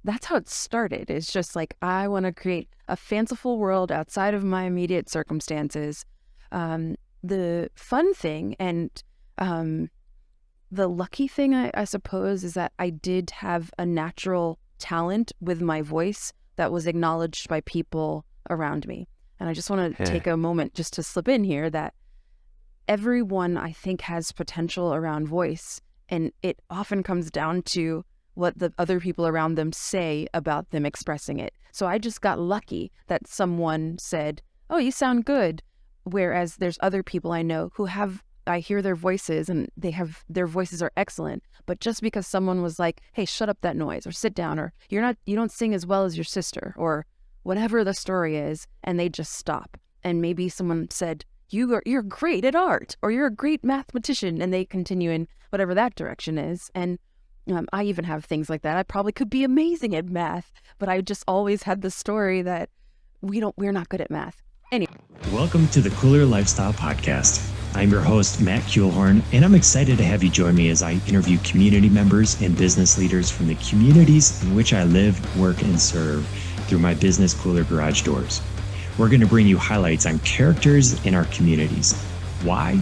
that's how it started. It's just like, I want to create a fanciful world outside of my immediate circumstances. The fun thing and the lucky thing, I suppose, is that I did have a natural talent with my voice that was acknowledged by people around me. And I just want to take a moment just to slip in here that everyone, I think, has potential around voice. And it often comes down to what the other people around them say about them expressing it. So I just got lucky that someone said, "Oh, you sound good." Whereas there's other people I know who I hear their voices and their voices are excellent. But just because someone was like, "Hey, shut up that noise," or "sit down," or you don't sing as well as your sister," or whatever the story is, and they just stop. And maybe someone said, you're great at art, or "You're a great mathematician," and they continue in whatever that direction is. And I even have things like that. I probably could be amazing at math, but I just always had the story that we're not good at math. Anyway. Welcome to the Kooler Lifestyle Podcast. I'm your host, Matt Keuhlhorn, and I'm excited to have you join me as I interview community members and business leaders from the communities in which I live, work, and serve through my business Kooler Garage Doors. We're going to bring you highlights on characters in our communities. Why?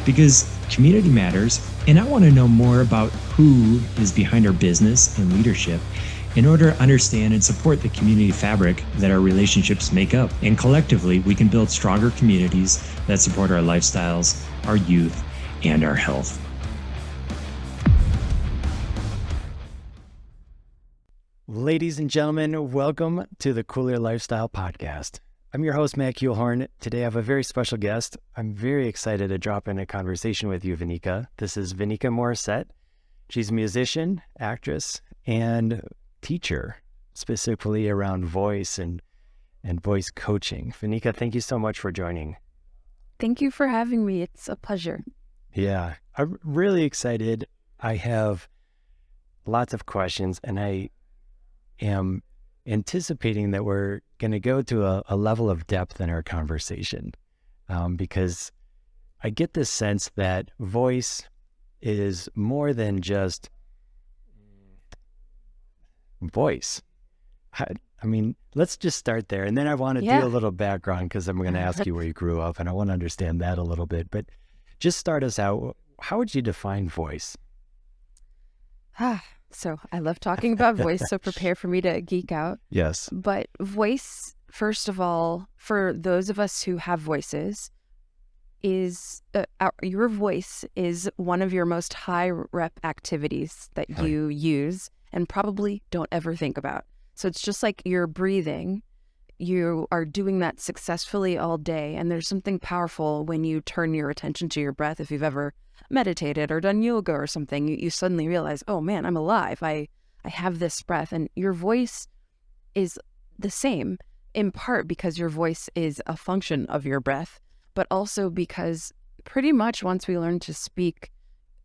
Because community matters, and I want to know more about who is behind our business and leadership in order to understand and support the community fabric that our relationships make up. And collectively, we can build stronger communities that support our lifestyles, our youth, and our health. Ladies and gentlemen, welcome to the Kooler Lifestyle Podcast. I'm your host, Matt Keuhlhorn. Today I have a very special guest. I'm very excited to drop in a conversation with you, Venika. This is Venika Morrissette. She's a musician, actress, and teacher, specifically around voice and voice coaching. Venika, thank you so much for joining. Thank you for having me. It's a pleasure. Yeah, I'm really excited. I have lots of questions, and I am anticipating that we're going to go to a level of depth in our conversation, because I get this sense that voice is more than just voice. I mean, let's just start there. And then I want to do a little background, because I'm going to ask you where you grew up, and I want to understand that a little bit. But just start us out. How would you define voice? So I love talking about voice, so prepare for me to geek out. Yes. But voice, first of all, for those of us who have voices, is your voice is one of your most high rep activities that you use and probably don't ever think about. So it's just like you're breathing. You are doing that successfully all day. And there's something powerful when you turn your attention to your breath. If you've ever meditated or done yoga or something, you suddenly realize, oh man, I'm alive. I have this breath. And your voice is the same, in part because your voice is a function of your breath, but also because pretty much once we learn to speak,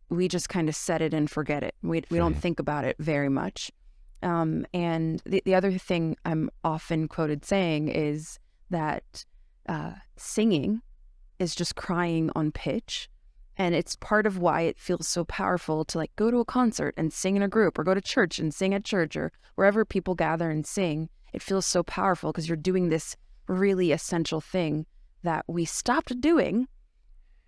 we just kind of set it and forget it. We don't think about it very much. And the other thing I'm often quoted saying is that singing is just crying on pitch. And it's part of why it feels so powerful to like go to a concert and sing in a group, or go to church and sing at church, or wherever people gather and sing. It feels so powerful because you're doing this really essential thing that we stopped doing.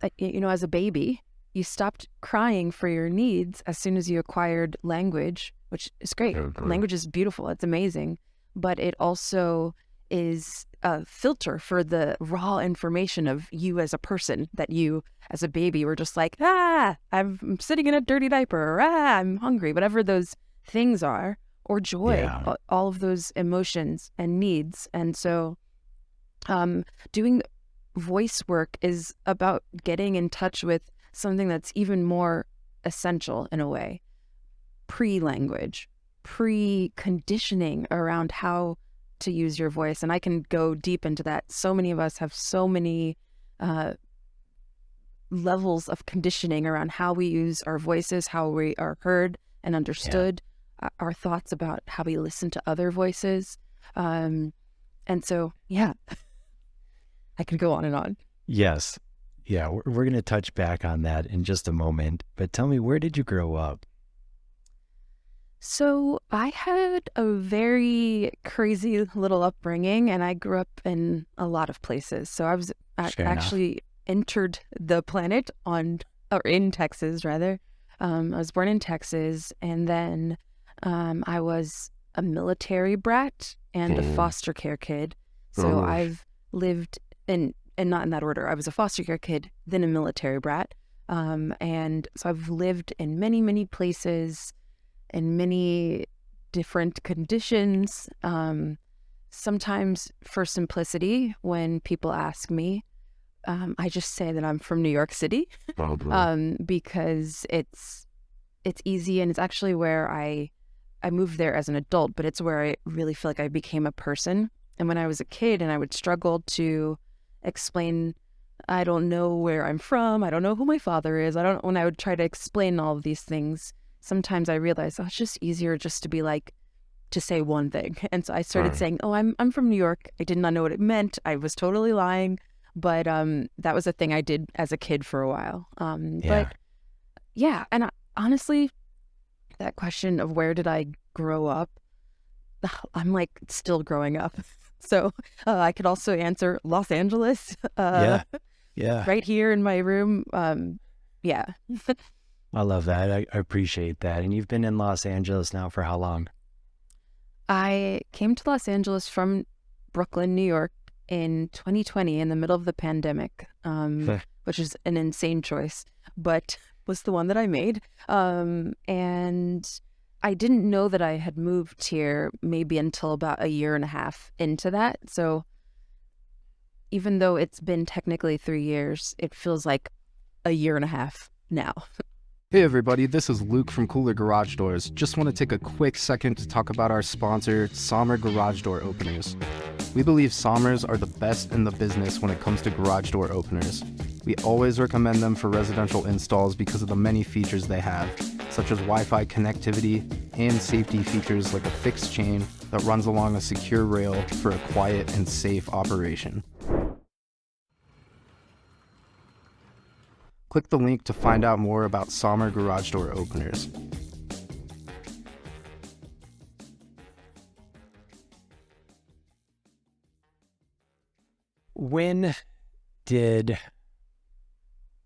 As a baby, you stopped crying for your needs as soon as you acquired language, which is great. Okay. Language is beautiful. It's amazing. But it also is a filter for the raw information of you as a person, that you as a baby were just like, I'm sitting in a dirty diaper, or I'm hungry, whatever those things are, or joy, all of those emotions and needs. And so doing voice work is about getting in touch with something that's even more essential in a way. Pre-language, pre-conditioning around how to use your voice. And I can go deep into that. So many of us have so many levels of conditioning around how we use our voices, how we are heard and understood, our thoughts about how we listen to other voices. And so, I could go on and on. Yes. Yeah, we're going to touch back on that in just a moment. But tell me, where did you grow up? So I had a very crazy little upbringing, and I grew up in a lot of places. So I was Fair enough. actually entered the planet or in Texas, rather. I was born in Texas, and then I was a military brat and a Mm. foster care kid. So Oh, I've lived and not in that order. I was a foster care kid, then a military brat. And so I've lived in many, many places in many different conditions. Sometimes for simplicity, when people ask me, I just say that I'm from New York City probably. because it's easy, and it's actually where I moved there as an adult, but it's where I really feel like I became a person. And when I was a kid and I would struggle to explain, I don't know where I'm from, I don't know who my father is, when I would try to explain all of these things, sometimes I realized, oh, it's just easier just to be like, to say one thing. And so I started saying, oh, I'm from New York. I did not know what it meant. I was totally lying. But that was a thing I did as a kid for a while. Yeah. But yeah, and honestly, that question of where did I grow up, I'm like still growing up. So I could also answer Los Angeles, Yeah. Yeah. right here in my room. Yeah. I love that. I appreciate that. And you've been in Los Angeles now for how long? I came to Los Angeles from Brooklyn, New York in 2020 in the middle of the pandemic, which is an insane choice, but was the one that I made. And I didn't know that I had moved here maybe until about a year and a half into that. So even though it's been technically 3 years, it feels like a year and a half now. Hey everybody, this is Luke from Kooler Garage Doors. Just want to take a quick second to talk about our sponsor, Sommar Garage Door Openers. We believe Sommars are the best in the business when it comes to garage door openers. We always recommend them for residential installs because of the many features they have, such as Wi-Fi connectivity and safety features like a fixed chain that runs along a secure rail for a quiet and safe operation. Click the link to find out more about Sommar Garage Door Openers. When did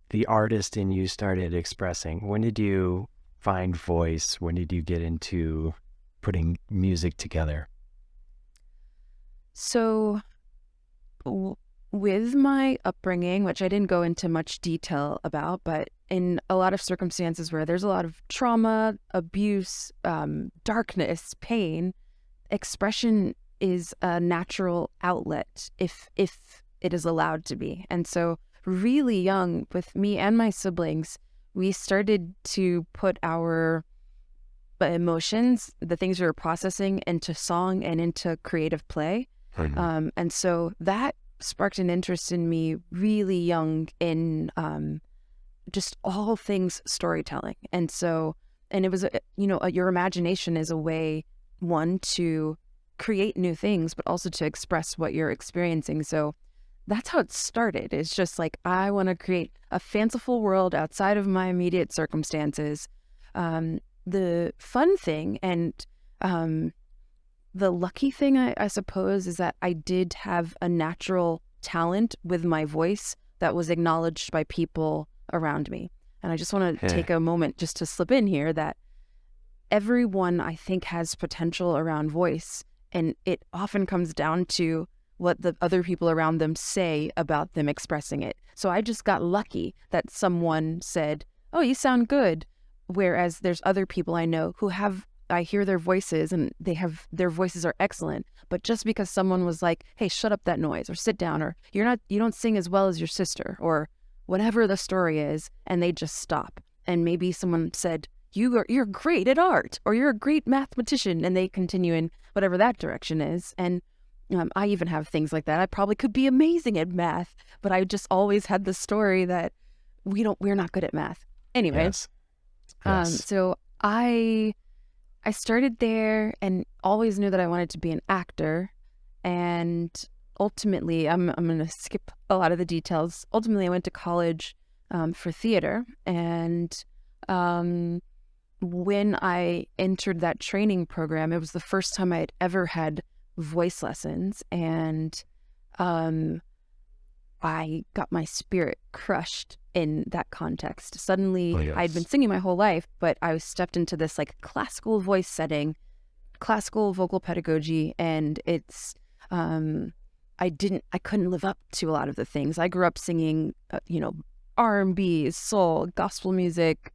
the artist in you started expressing? When did you find voice? When did you get into putting music together? So with my upbringing, which I didn't go into much detail about, but in a lot of circumstances where there's a lot of trauma, abuse, darkness, pain, expression is a natural outlet if it is allowed to be. And so really young, with me and my siblings, we started to put our emotions, the things we were processing, into song and into creative play. And so that sparked an interest in me really young in just all things storytelling. And so, and it was, your imagination is a way, one, to create new things, but also to express what you're experiencing. So that's how it started. It's just like, I want to create a fanciful world outside of my immediate circumstances. The fun thing and the lucky thing, I suppose, is that I did have a natural talent with my voice that was acknowledged by people around me. And I just want to take a moment just to slip in here that everyone, I think, has potential around voice. And it often comes down to what the other people around them say about them expressing it. So I just got lucky that someone said, oh, you sound good. Whereas there's other people I know who I hear their voices and their voices are excellent. But just because someone was like, hey, shut up that noise, or sit down, or you don't sing as well as your sister, or whatever the story is, and they just stop. And maybe someone said, you're great at art, or you're a great mathematician, and they continue in whatever that direction is. And I even have things like that. I probably could be amazing at math, but I just always had the story that we're not good at math. Anyway, Yes. So I started there and always knew that I wanted to be an actor. And ultimately, I'm going to skip a lot of the details. Ultimately, I went to college for theater, and when I entered that training program, it was the first time I had ever had voice lessons, and I got my spirit crushed in that context. Suddenly, I'd been singing my whole life, but I stepped into this like classical voice setting, classical vocal pedagogy, and it's I couldn't live up to a lot of the things. I grew up singing, R&B, soul, gospel music,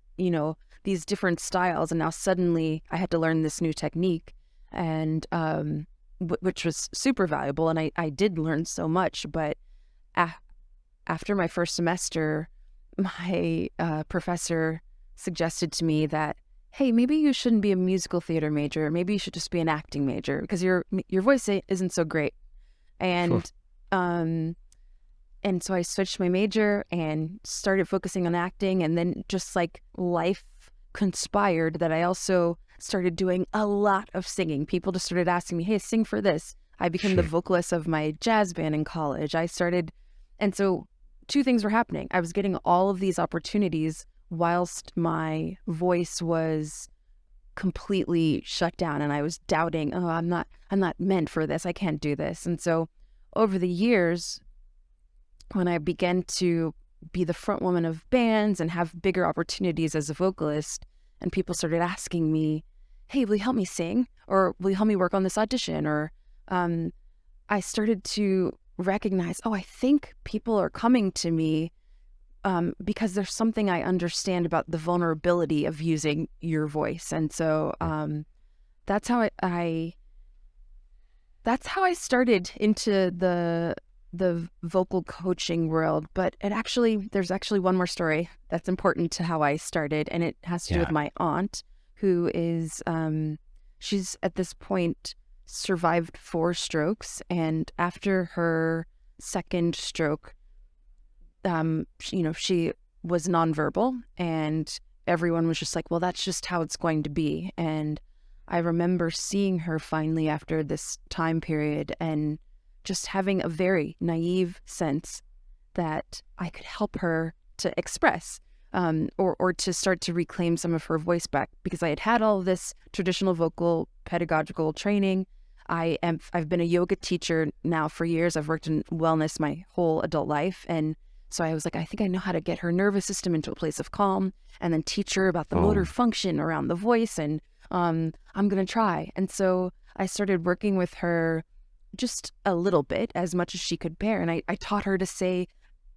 these different styles, and now suddenly I had to learn this new technique, and which was super valuable, and I did learn so much. But after my first semester, my professor suggested to me that, hey, maybe you shouldn't be a musical theater major. Maybe you should just be an acting major because your voice isn't so great. And and so I switched my major and started focusing on acting. And then just like life conspired that I also started doing a lot of singing. People just started asking me, hey, sing for this. I became the vocalist of my jazz band in college. And so two things were happening. I was getting all of these opportunities whilst my voice was completely shut down, and I was doubting, oh, I'm not meant for this. I can't do this. And so over the years, when I began to be the front woman of bands and have bigger opportunities as a vocalist, and people started asking me, hey, will you help me sing? Or will you help me work on this audition? Or I started to recognize, oh, I think people are coming to me because there's something I understand about the vulnerability of using your voice. And so that's how I started into the vocal coaching world. But there's actually one more story that's important to how I started, and it has to do with my aunt, who is she's at this point survived 4 strokes, and after her second stroke, she was nonverbal, and everyone was just like, well, that's just how it's going to be. And I remember seeing her finally after this time period and just having a very naive sense that I could help her to express or to start to reclaim some of her voice back, because I had all of this traditional vocal pedagogical training. I've been a yoga teacher now for years. I've worked in wellness my whole adult life. And so I was like, I think I know how to get her nervous system into a place of calm and then teach her about the motor function around the voice. And I'm going to try. And so I started working with her just a little bit, as much as she could bear. And I taught her to say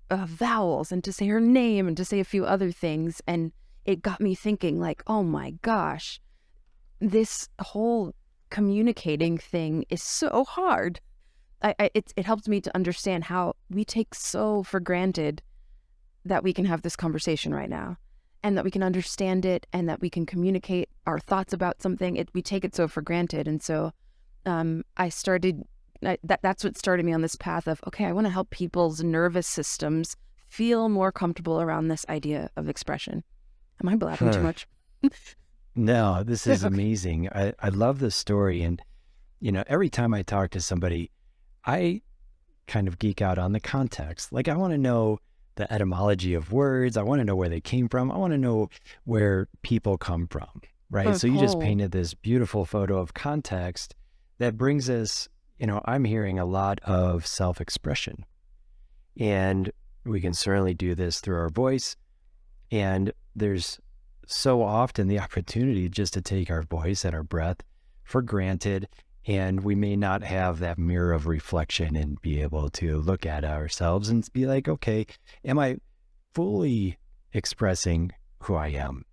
vowels and to say her name and to say a few other things. And it got me thinking like, oh my gosh, this whole communicating thing is so hard. It helped me to understand how we take so for granted that we can have this conversation right now, and that we can understand it, and that we can communicate our thoughts about something. We take it so for granted. And so that's what started me on this path of, okay, I want to help people's nervous systems feel more comfortable around this idea of expression. Am I blabbing too much? No, this is amazing. I love this story. And, every time I talk to somebody, I kind of geek out on the context. Like, I want to know the etymology of words. I want to know where they came from. I want to know where people come from, right? So you just painted this beautiful photo of context that brings us, I'm hearing a lot of self-expression. And we can certainly do this through our voice. And there's so often the opportunity just to take our voice and our breath for granted, and we may not have that mirror of reflection and be able to look at ourselves and be like, okay, am I fully expressing who I am?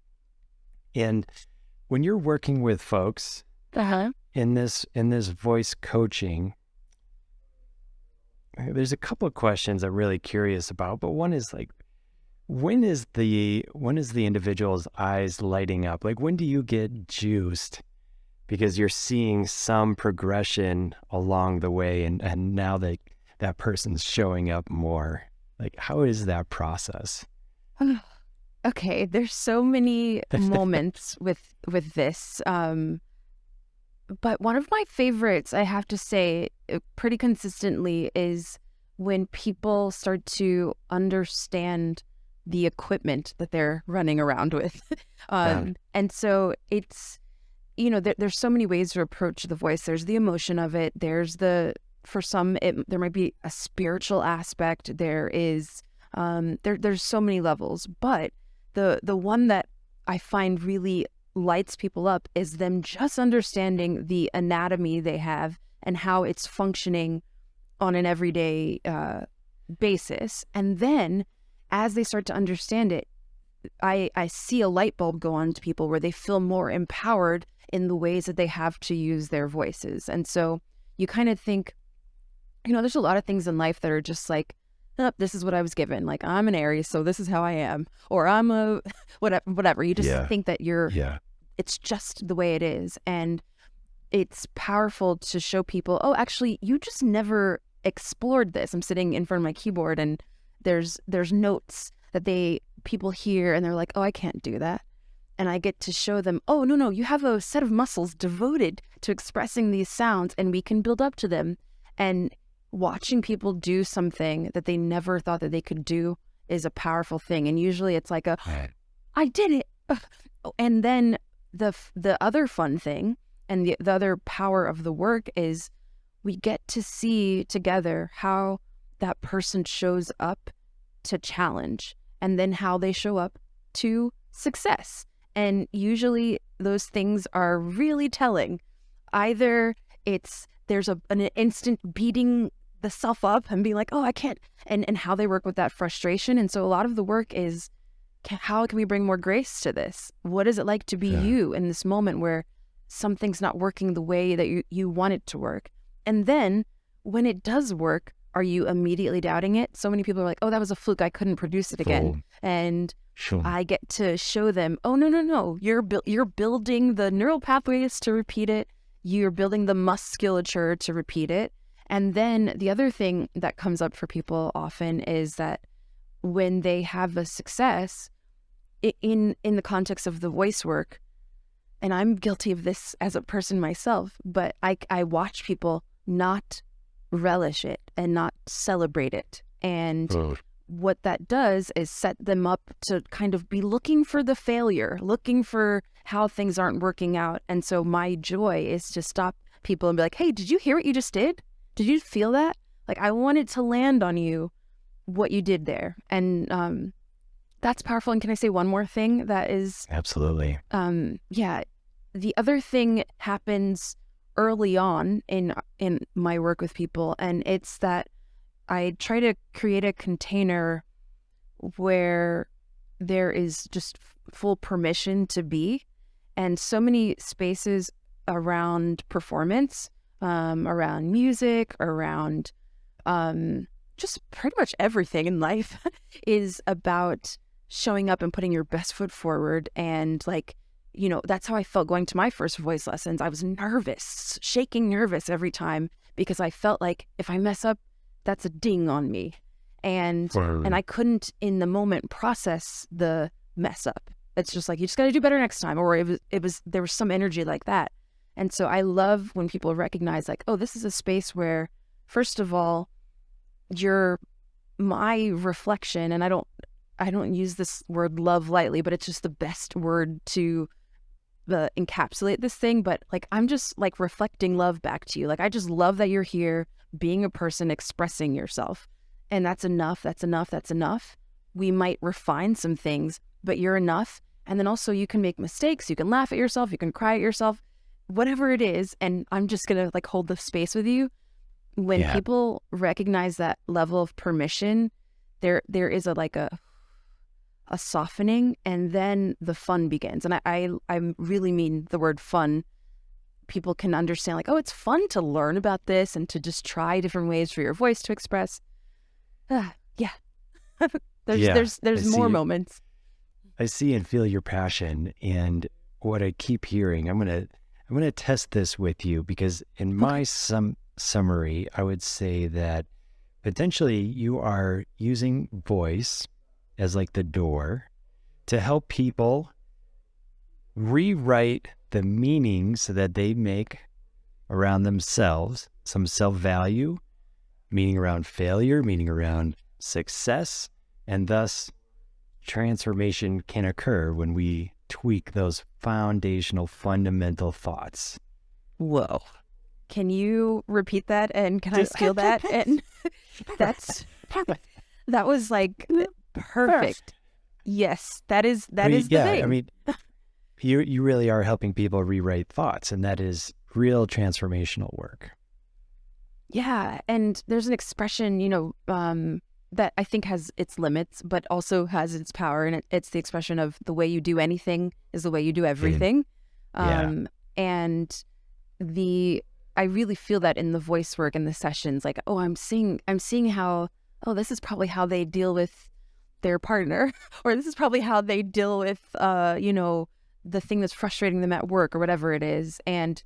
And when you're working with folks in this voice coaching, there's a couple of questions I'm really curious about, but one is like, when is the individual's eyes lighting up? Like, when do you get juiced because you're seeing some progression along the way, and now that person's showing up more? Like, how is that process? Okay, there's so many moments with this. But one of my favorites, I have to say, pretty consistently, is when people start to understand the equipment that they're running around with. And so it's, there's so many ways to approach the voice. There's the emotion of it. For some, there might be a spiritual aspect. There is, there's so many levels, but the one that I find really lights people up is them just understanding the anatomy they have and how it's functioning on an everyday basis. And then as they start to understand it, I see a light bulb go on to people where they feel more empowered in the ways that they have to use their voices. And so you kind of think, there's a lot of things in life that are just like, oh, this is what I was given. Like, I'm an Aries, so this is how I am. Or I'm a whatever. You just think that it's just the way it is. And it's powerful to show people, oh, actually, you just never explored this. I'm sitting in front of my keyboard and there's notes that people hear and they're like, oh, I can't do that. And I get to show them, oh, no, you have a set of muscles devoted to expressing these sounds and we can build up to them. And watching people do something that they never thought that they could do is a powerful thing. And usually it's like I did it. And then the other fun thing and the other power of the work is we get to see together how that person shows up to challenge and then how they show up to success. And usually those things are really telling. Either there's an instant beating the self up and being like, oh, I can't, and how they work with that frustration. And so a lot of the work is, how can we bring more grace to this? What is it like to be you in this moment where something's not working the way that you want it to work? And then when it does work, are you immediately doubting it? So many people are like, oh, that was a fluke. I couldn't produce it again. And I get to show them, oh, no. You're building the neural pathways to repeat it. You're building the musculature to repeat it. And then the other thing that comes up for people often is that when they have a success in the context of the voice work, and I'm guilty of this as a person myself, but I watch people not relish it and not celebrate it. And what that does is set them up to kind of be looking for the failure, looking for how things aren't working out. And so my joy is to stop people and be like, hey, did you hear what you just did? Did you feel that? Like, I wanted to land on you what you did there. And that's powerful. And can I say one more thing that is... Absolutely. The other thing happens early on in my work with people, and it's that I try to create a container where there is just full permission to be. And so many spaces around performance, around music, around just pretty much everything in life is about showing up and putting your best foot forward. And that's how I felt going to my first voice lessons. I was nervous, shaking nervous every time because I felt like if I mess up, that's a ding on me. And I couldn't in the moment process the mess up. It's just like, you just got to do better next time. Or there was some energy like that. And so I love when people recognize like, oh, this is a space where, first of all, you're my reflection. And I don't use this word love lightly, but it's just the best word to encapsulate this thing. But like, I'm just like reflecting love back to you. Like, I just love that you're here being a person expressing yourself. And that's enough. That's enough. That's enough. We might refine some things, but you're enough. And then also you can make mistakes. You can laugh at yourself. You can cry at yourself, whatever it is. And I'm just going to like hold the space with you. When people recognize that level of permission, there is a softening, and then the fun begins. And I really mean the word fun. People can understand like, oh, it's fun to learn about this and to just try different ways for your voice to express. There's more moments. I see and feel your passion, and what I keep hearing, I'm gonna test this with you, because in my summary, I would say that potentially you are using voice as like the door to help people rewrite the meanings that they make around themselves, some self-value, meaning around failure, meaning around success, and thus transformation can occur when we tweak those foundational, fundamental thoughts. Whoa. Can you repeat that? And can I steal that? And that was like perfect. Yes, that is the thing. I mean, you really are helping people rewrite thoughts, and that is real transformational work. Yeah, and there's an expression, that I think has its limits, but also has its power, and it's the expression of the way you do anything is the way you do everything. And I really feel that in the voice work and the sessions, like, I'm seeing how, this is probably how they deal with their partner, or this is probably how they deal with, the thing that's frustrating them at work or whatever it is. And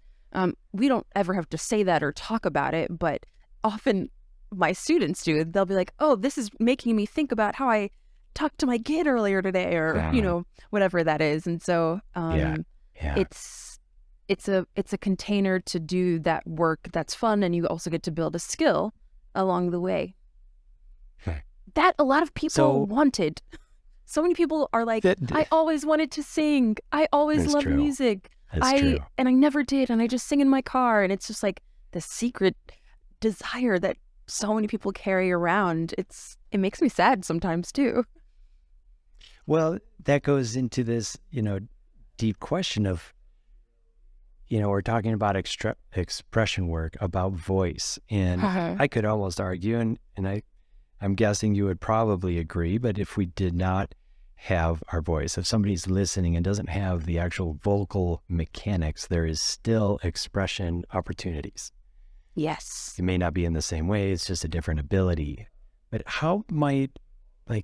we don't ever have to say that or talk about it, but often my students do. They'll be like, this is making me think about how I talked to my kid earlier today, or, whatever that is. And so it's a container to do that work that's fun, and you also get to build a skill along the way. That a lot of people wanted. So many people are like, I always wanted to sing. I always loved music. That's true. And I never did. And I just sing in my car. And it's just like the secret desire that so many people carry around. It makes me sad sometimes too. Well, that goes into this, deep question of, we're talking about expression work, about voice. And I could almost argue, and I'm guessing you would probably agree, but if we did not have our voice, if somebody's listening and doesn't have the actual vocal mechanics, there is still expression opportunities. Yes. It may not be in the same way, it's just a different ability. But how might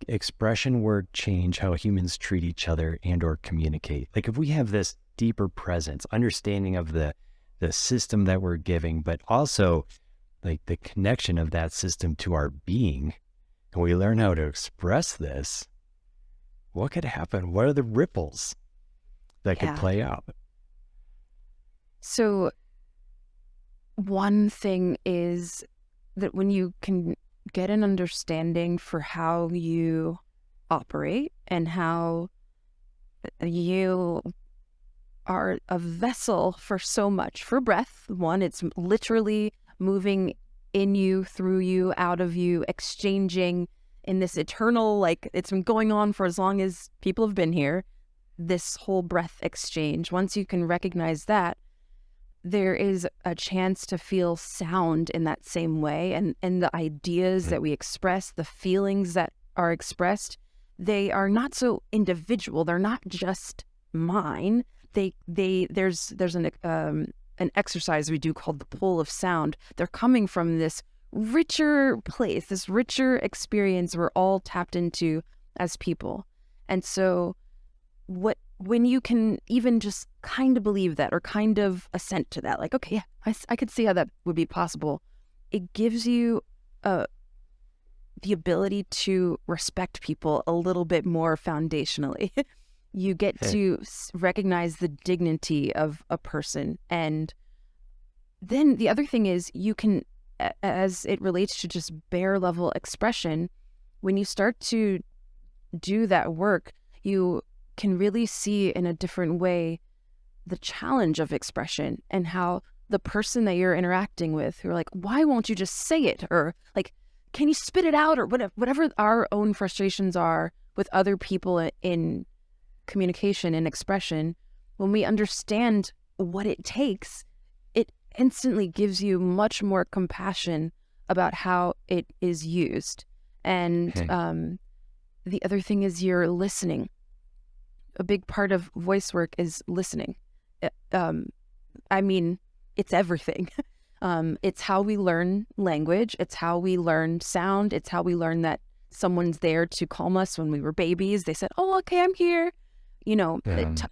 expression work change how humans treat each other and or communicate? Like if we have this deeper presence, understanding of the system that we're giving, but also the connection of that system to our being, and we learn how to express this, what could happen? What are the ripples that could play out? So one thing is that when you can get an understanding for how you operate and how you are a vessel for so much, for breath, one, it's literally moving in you, through you, out of you, exchanging in this eternal, it's been going on for as long as people have been here, this whole breath exchange. Once you can recognize that, there is a chance to feel sound in that same way. And the ideas that we express, the feelings that are expressed, they are not so individual. They're not just mine. There's an exercise we do called the pull of sound. They're coming from this richer place, this richer experience we're all tapped into as people. And so when you can even just kind of believe that or kind of assent to that, like, okay, yeah, I could see how that would be possible. It gives you the ability to respect people a little bit more foundationally. You get to recognize the dignity of a person. And then the other thing is you can, as it relates to just bare level expression, when you start to do that work, you can really see in a different way the challenge of expression and how the person that you're interacting with, who are like, why won't you just say it? Or like, can you spit it out? Or whatever our own frustrations are with other people in communication and expression, when we understand what it takes, it instantly gives you much more compassion about how it is used. And the other thing is you're listening. A big part of voice work is listening. I mean, it's everything. It's how we learn language. It's how we learn sound. It's how we learn that someone's there to calm us when we were babies. They said, oh, okay, I'm here. You know,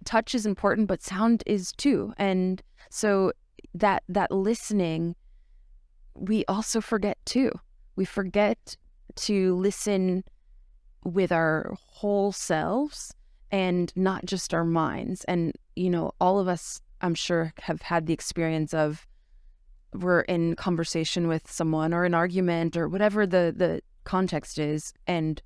touch is important, but sound is too. And so that listening, we also forget too. We forget to listen with our whole selves and not just our minds. And, you know, all of us, I'm sure, have had the experience of we're in conversation with someone or an argument or whatever the context is, and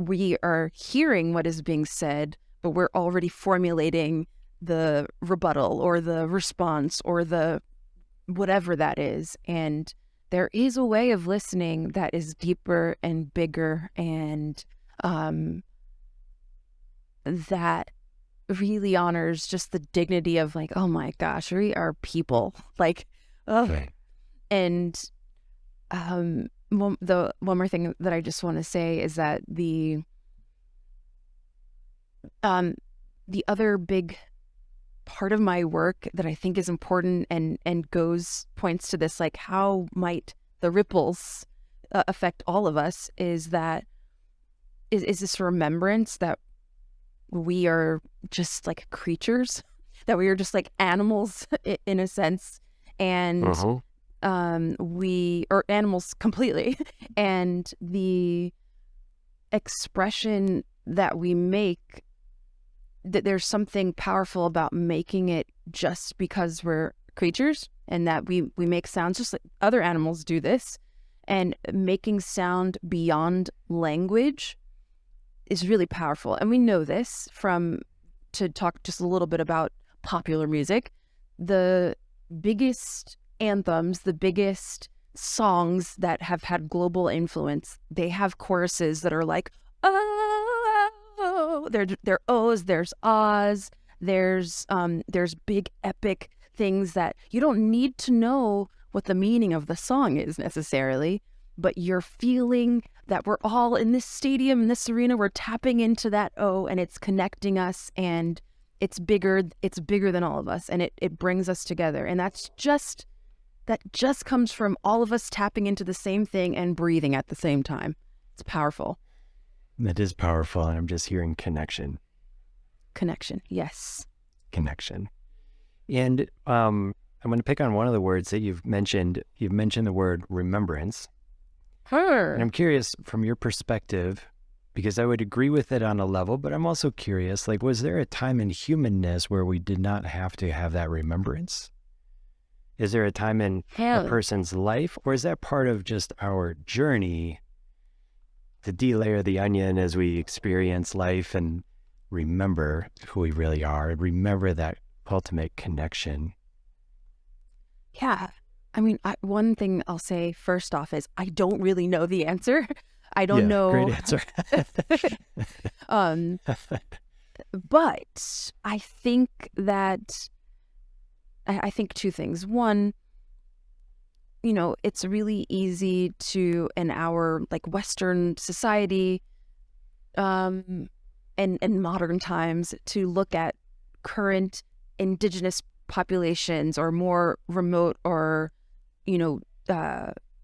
we are hearing what is being said, but we're already formulating the rebuttal or the response or the whatever that is. And there is a way of listening that is deeper and bigger, and that really honors just the dignity of like, oh my gosh, we are people. Like, oh. Right. And the one more thing that I just want to say is that the other big part of my work that I think is important and points to this, like how might the ripples affect all of us, is that is this remembrance that we are just like creatures, that we are just like animals in a sense, and we are animals completely, and the expression that we make, that there's something powerful about making it just because we're creatures, and that we make sounds just like other animals do this, and making sound beyond language is really powerful. And we know this to talk just a little bit about popular music. The biggest anthems, the biggest songs that have had global influence, they have choruses that are like, oh, they're ohs, there's ahs, there's big epic things that you don't need to know what the meaning of the song is necessarily, but you're feeling that we're all in this stadium, in this arena, we're tapping into that oh, and it's connecting us, and it's bigger than all of us, and it brings us together. And that just comes from all of us tapping into the same thing and breathing at the same time. It's powerful. That is powerful. And I'm just hearing connection. Connection. Yes. Connection. And I'm going to pick on one of the words that you've mentioned. You've mentioned the word remembrance. And I'm curious from your perspective, because I would agree with it on a level, but I'm also curious, like, was there a time in humanness where we did not have to have that remembrance? Is there a time in a person's life, or is that part of just our journey to delayer the onion as we experience life and remember who we really are and remember that ultimate connection? Yeah. I mean, one thing I'll say first off is I don't really know the answer. I don't know. Great answer. But I think that I think two things. One, it's really easy to, in our like Western society, and modern times, to look at current indigenous populations or more remote or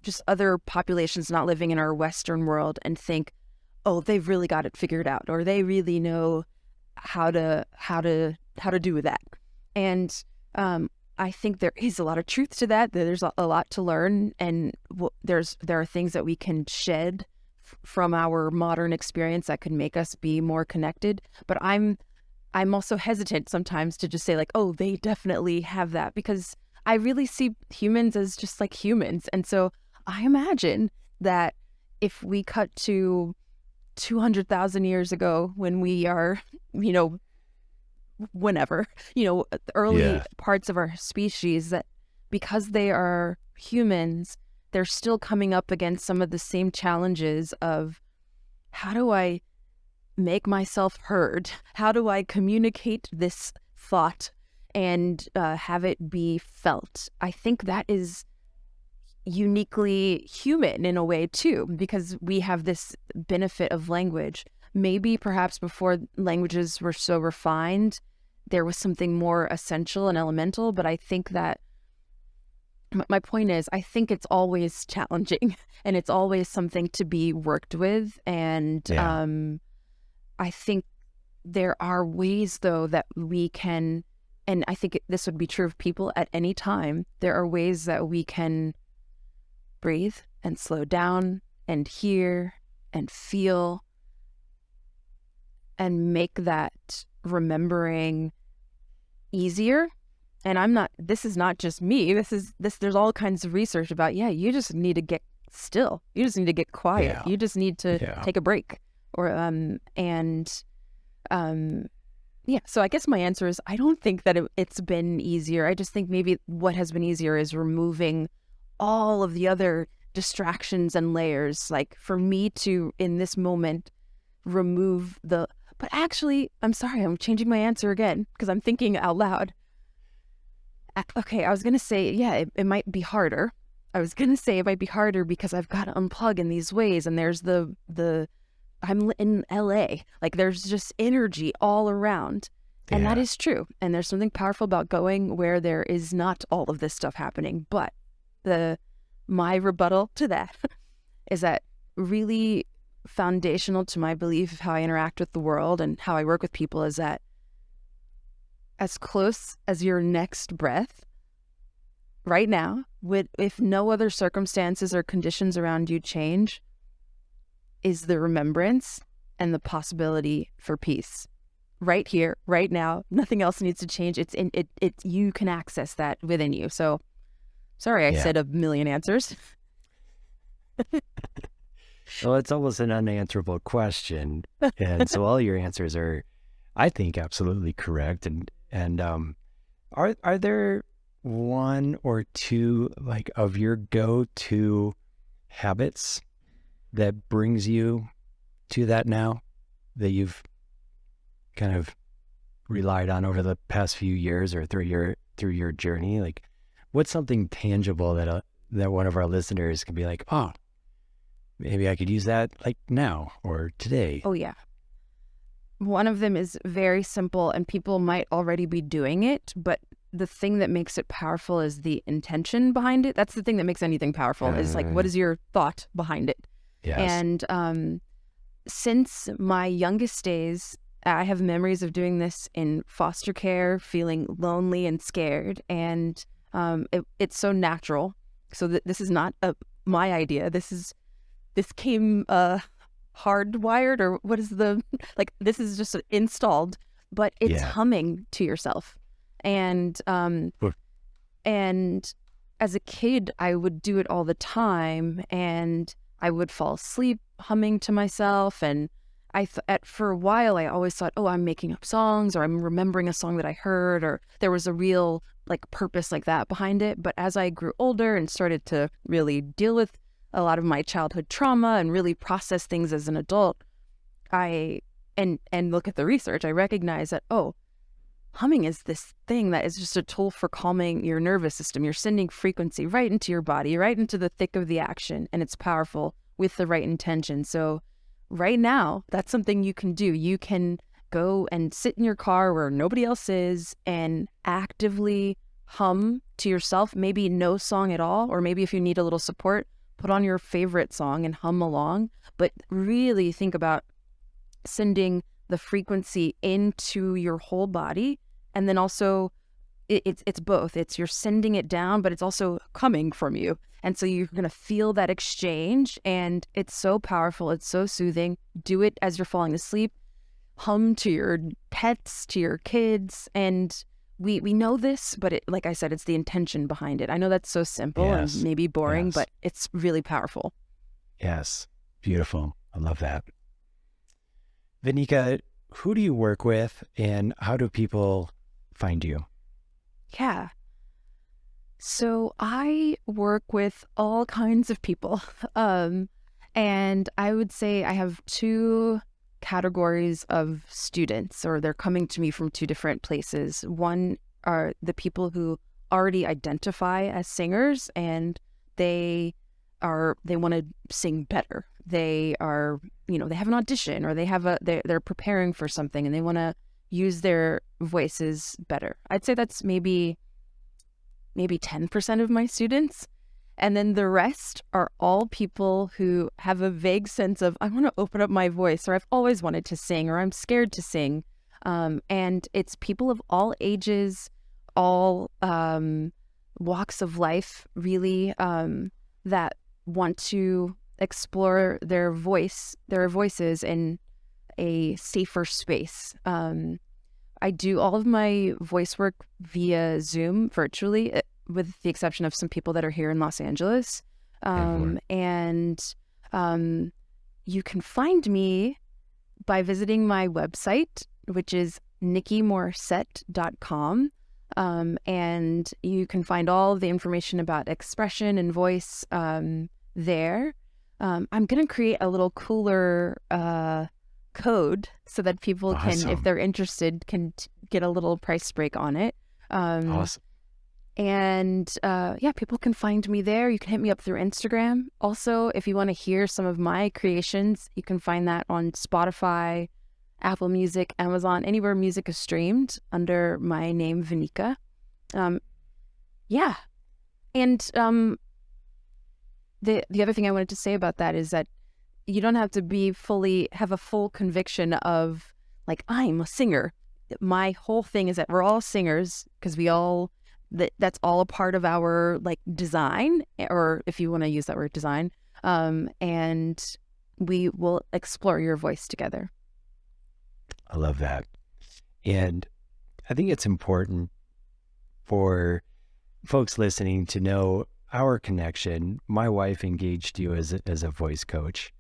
just other populations not living in our Western world and think, oh, they've really got it figured out, or they really know how to do that. And I think there is a lot of truth to that. There's a lot to learn, and there are things that we can shed from our modern experience that can make us be more connected. But I'm also hesitant sometimes to just say like, oh, they definitely have that, because I really see humans as just like humans. And so I imagine that if we cut to 200,000 years ago, when we are, whenever, the early parts of our species, that because they are humans, they're still coming up against some of the same challenges of, how do I make myself heard? How do I communicate this thought and have it be felt? I think that is uniquely human in a way too, because we have this benefit of language. Maybe perhaps before languages were so refined, there was something more essential and elemental, but I think that my point is, I think it's always challenging and it's always something to be worked with. And I think there are ways, though, that we can, and I think this would be true of people at any time, there are ways that we can breathe and slow down and hear and feel and make that remembering easier. And this is not just me, there's all kinds of research about, you just need to get still. You just need to get quiet. You just need to take a break. or yeah. So I guess my answer is I don't think that it's been easier. I just think maybe what has been easier is removing all of the other distractions and layers. Like for me to, in this moment, remove the, but actually, I'm sorry, I'm changing my answer again because I'm thinking out loud. Okay, I was going to say, yeah, it might be harder. I was going to say it might be harder because I've got to unplug in these ways. And there's I'm in LA, like there's just energy all around. And that is true. And there's something powerful about going where there is not all of this stuff happening. But my rebuttal to that is that really foundational to my belief of how I interact with the world and how I work with people is that as close as your next breath right now, if no other circumstances or conditions around you change, is the remembrance and the possibility for peace. Right here, right now, nothing else needs to change. It's you can access that within you. So sorry, I said a million answers. Well, it's almost an unanswerable question. And so all your answers are, I think, absolutely correct. And are there one or two like of your go-to habits that brings you to that now, that you've kind of relied on over the past few years or through your journey? Like, what's something tangible that one of our listeners can be like, oh, maybe I could use that like now or today? Oh yeah. One of them is very simple and people might already be doing it, but the thing that makes it powerful is the intention behind it. That's the thing that makes anything powerful is like, what is your thought behind it? Yes. And since my youngest days, I have memories of doing this in foster care, feeling lonely and scared. And it's so natural. So this is not my idea. This came hardwired, or what is this is just installed, but it's humming to yourself. And and as a kid, I would do it all the time, and I would fall asleep humming to myself. And for a while, I always thought, oh, I'm making up songs, or I'm remembering a song that I heard, or there was a real like purpose like that behind it. But as I grew older and started to really deal with a lot of my childhood trauma and really process things as an adult, and look at the research, I recognize that, oh, humming is this thing that is just a tool for calming your nervous system. You're sending frequency right into your body, right into the thick of the action, and it's powerful with the right intention. So right now, that's something you can do. You can go and sit in your car where nobody else is and actively hum to yourself, maybe no song at all, or maybe if you need a little support, put on your favorite song and hum along. But really think about sending the frequency into your whole body. And then also it's both. It's you're sending it down, but it's also coming from you. And so you're going to feel that exchange, and it's so powerful. It's so soothing. Do it as you're falling asleep. Hum to your pets, to your kids. And we know this, but like I said, it's the intention behind it. I know that's so simple and maybe boring, but it's really powerful. Yes. Beautiful. I love that. Ve.Nika, who do you work with and how do people find you? Yeah. So I work with all kinds of people. And I would say I have two categories of students, or they're coming to me from two different places. One are the people who already identify as singers, and they want to sing better. They are, they have an audition, or they're preparing for something and they want to use their voices better. I'd say that's maybe 10% of my students. And then the rest are all people who have a vague sense of, I want to open up my voice, or I've always wanted to sing, or I'm scared to sing. And it's people of all ages, all walks of life, really, that want to explore their voices in a safer space. I do all of my voice work via Zoom virtually, with the exception of some people that are here in Los Angeles. And you can find me by visiting my website, which is nikimorrissette.com. And you can find all of the information about expression and voice there. I'm going to create a little Kooler code so that people can, if they're interested, can get a little price break on it. Awesome. And people can find me there. You can hit me up through Instagram. Also, if you want to hear some of my creations, you can find that on Spotify, Apple Music, Amazon, anywhere music is streamed under my name, Ve.Nika. And the other thing I wanted to say about that is that you don't have to have a full conviction of like, I'm a singer. My whole thing is that we're all singers because that's all a part of our like design, or if you want to use that word, design. And we will explore your voice together. I love that. And I think it's important for folks listening to know our connection. My wife engaged you as a voice coach.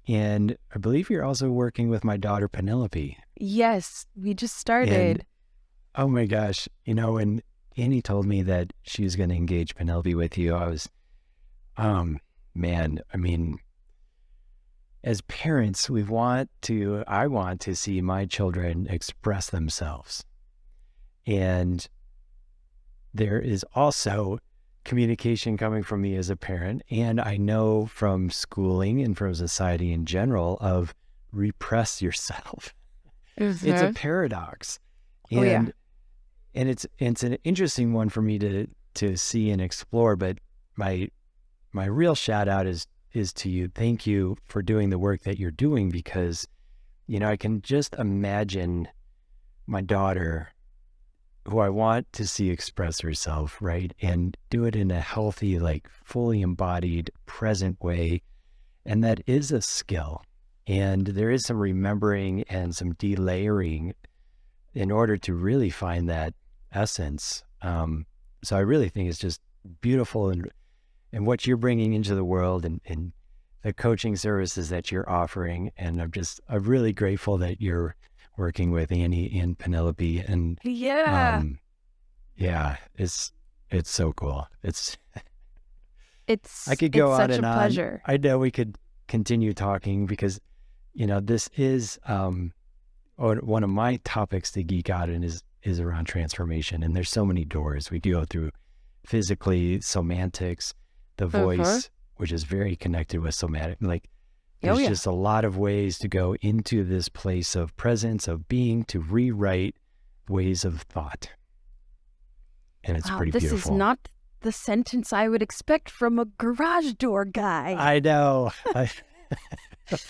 And I believe you're also working with my daughter, Penelope. Yes, we just started. And, oh my gosh. When Annie told me that she was going to engage Penelope with you, I was, as parents, I want to see my children express themselves. And there is also communication coming from me as a parent. And I know from schooling and from society in general of repress yourself. Mm-hmm. It's a paradox. And it's an interesting one for me to see and explore. But my real shout out is to you. Thank you for doing the work that you're doing, because, I can just imagine my daughter, who I want to see express herself, right? And do it in a healthy, like fully embodied, present way. And that is a skill. And there is some remembering and some delayering in order to really find that essence. So I really think it's just beautiful, and what you're bringing into the world, and the coaching services that you're offering. And I'm really grateful that you're working with Annie and Penelope. And it's so cool. It's I could go on and on. Pleasure. I know we could continue talking because, this is one of my topics to geek out in is around transformation. And there's so many doors we go through: physically, semantics, the voice, which is very connected with somatic. Like, there's just a lot of ways to go into this place of presence, of being, to rewrite ways of thought. And it's pretty beautiful. This is not the sentence I would expect from a garage door guy. I know.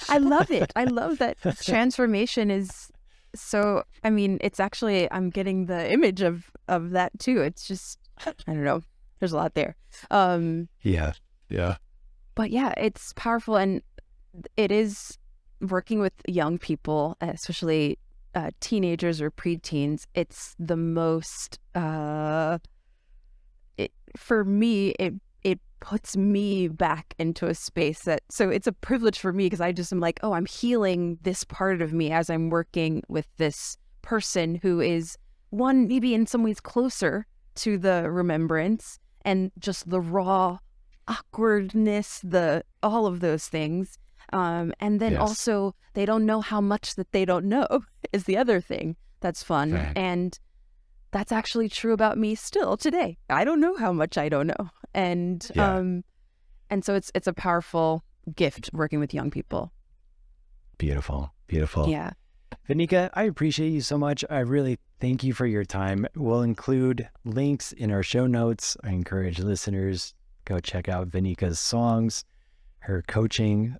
I love it. I love that transformation is so, it's actually, I'm getting the image of that too. It's just, I don't know. There's a lot there. Yeah. But it's powerful, and it is working with young people, especially teenagers or preteens. It's the most, for me, it puts me back into a space so it's a privilege for me, because I just am like, oh, I'm healing this part of me as I'm working with this person who is one, maybe in some ways closer to the remembrance, and just the raw awkwardness, all of those things. And then also they don't know how much that they don't know is the other thing that's fun. Right. And that's actually true about me still today. I don't know how much I don't know. And so it's a powerful gift working with young people. Beautiful. Yeah. Ve.Nika, I appreciate you so much. I really thank you for your time. We'll include links in our show notes. I encourage listeners, go check out Ve.Nika's songs, her coaching.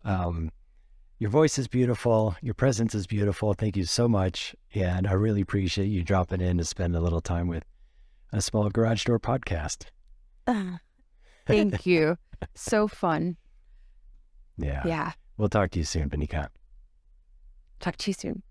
Your voice is beautiful. Your presence is beautiful. Thank you so much. And I really appreciate you dropping in to spend a little time with a Small Garage Door podcast. Thank you. So fun. Yeah. We'll talk to you soon, Ve.Nika. Talk to you soon.